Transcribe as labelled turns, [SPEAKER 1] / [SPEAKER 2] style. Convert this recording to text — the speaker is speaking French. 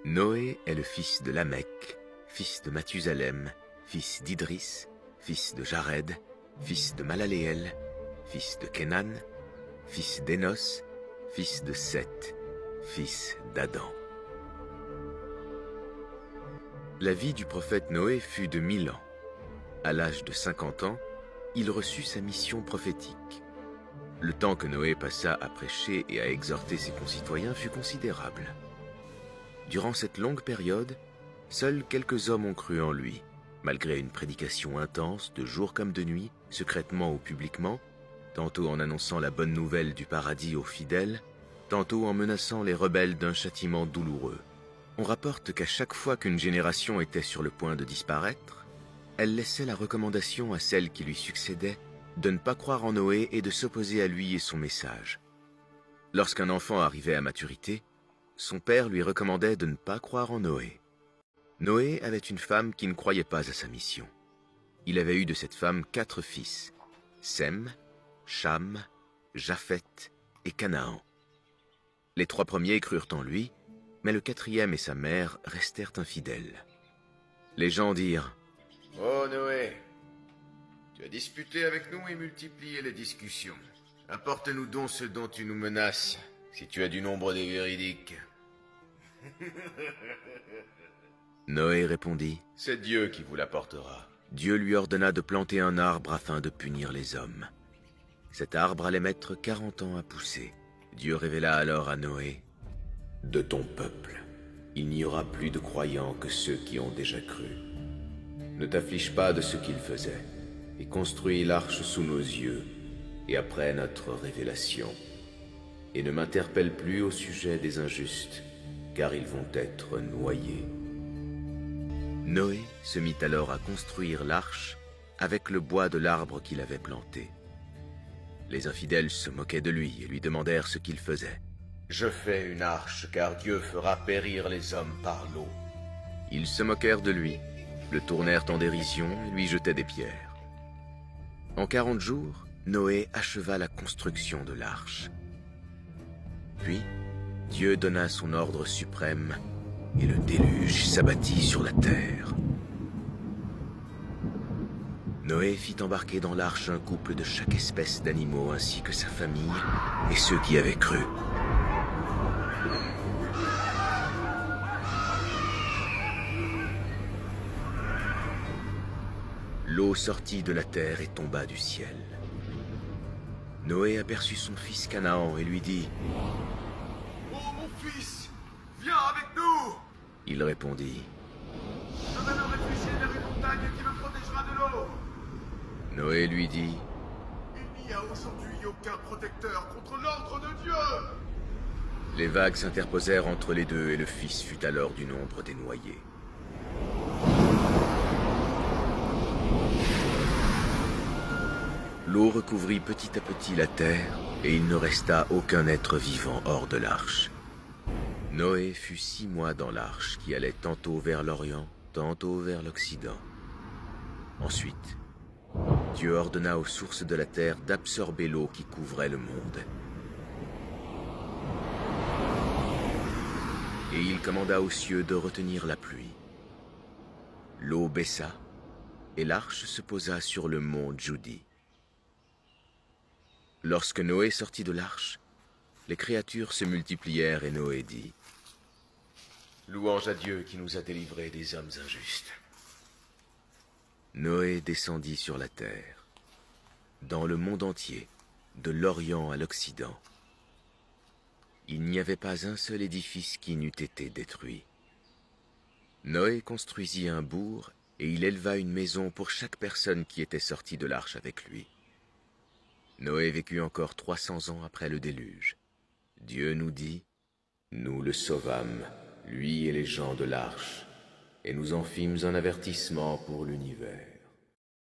[SPEAKER 1] Noé est le fils de Lamech, fils de Mathusalem, fils d'Idris, fils de Jared, fils de Malaléel, fils de Kénan, fils d'Énos, fils de Seth, fils d'Adam. La vie du prophète Noé fut de 1000 ans. À l'âge de 50 ans, il reçut sa mission prophétique. Le temps que Noé passa à prêcher et à exhorter ses concitoyens fut considérable. Durant cette longue période, seuls quelques hommes ont cru en lui, malgré une prédication intense, de jour comme de nuit, secrètement ou publiquement, tantôt en annonçant la bonne nouvelle du paradis aux fidèles, tantôt en menaçant les rebelles d'un châtiment douloureux. On rapporte qu'à chaque fois qu'une génération était sur le point de disparaître, elle laissait la recommandation à celle qui lui succédait de ne pas croire en Noé et de s'opposer à lui et son message. Lorsqu'un enfant arrivait à maturité, son père lui recommandait de ne pas croire en Noé. Noé avait une femme qui ne croyait pas à sa mission. Il avait eu de cette femme 4 fils, Sem, Cham, Japheth et Canaan. Les 3 premiers crurent en lui, mais le 4e et sa mère restèrent infidèles. Les gens dirent «
[SPEAKER 2] Oh Noé, tu as disputé avec nous et multiplié les discussions. Apporte-nous donc ce dont tu nous menaces, si tu as du nombre des véridiques. »
[SPEAKER 1] Noé répondit
[SPEAKER 2] « C'est Dieu qui vous l'apportera. »
[SPEAKER 1] Dieu lui ordonna de planter un arbre afin de punir les hommes. Cet arbre allait mettre 40 ans à pousser. Dieu révéla alors à Noé « De ton peuple, il n'y aura plus de croyants que ceux qui ont déjà cru. Ne t'afflige pas de ce qu'ils faisaient, et construis l'arche sous nos yeux, et après notre révélation. Et ne m'interpelle plus au sujet des injustes, car ils vont être noyés. » Noé se mit alors à construire l'arche avec le bois de l'arbre qu'il avait planté. Les infidèles se moquaient de lui et lui demandèrent ce qu'il faisait.
[SPEAKER 2] « Je fais une arche, car Dieu fera périr les hommes par l'eau. »
[SPEAKER 1] Ils se moquèrent de lui, le tournèrent en dérision et lui jetaient des pierres. En 40 jours, Noé acheva la construction de l'arche. Puis, Dieu donna son ordre suprême et le déluge s'abattit sur la terre. Noé fit embarquer dans l'arche un couple de chaque espèce d'animaux ainsi que sa famille et ceux qui avaient cru. L'eau sortit de la terre et tomba du ciel. Noé aperçut son fils Canaan et lui dit
[SPEAKER 2] « Oh mon fils, viens avec nous !»
[SPEAKER 1] Il répondit
[SPEAKER 2] « Je vais me réfugier vers une montagne qui me protégera de l'eau. »
[SPEAKER 1] Noé lui dit
[SPEAKER 2] « Il n'y a aujourd'hui aucun protecteur contre l'ordre de Dieu !»
[SPEAKER 1] Les vagues s'interposèrent entre les deux et le fils fut alors du nombre des noyés. L'eau recouvrit petit à petit la terre et il ne resta aucun être vivant hors de l'arche. Noé fut 6 mois dans l'arche qui allait tantôt vers l'Orient, tantôt vers l'Occident. Ensuite, Dieu ordonna aux sources de la terre d'absorber l'eau qui couvrait le monde. Et il commanda aux cieux de retenir la pluie. L'eau baissa et l'arche se posa sur le mont Judi. Lorsque Noé sortit de l'arche, les créatures se multiplièrent et Noé dit «
[SPEAKER 2] Louange à Dieu qui nous a délivrés des hommes injustes. »
[SPEAKER 1] Noé descendit sur la terre, dans le monde entier, de l'Orient à l'Occident. Il n'y avait pas un seul édifice qui n'eût été détruit. Noé construisit un bourg et il éleva une maison pour chaque personne qui était sortie de l'arche avec lui. Noé vécut encore 300 ans après le déluge. Dieu nous dit, « Nous le sauvâmes, lui et les gens de l'arche, et nous en fîmes un avertissement pour l'univers. »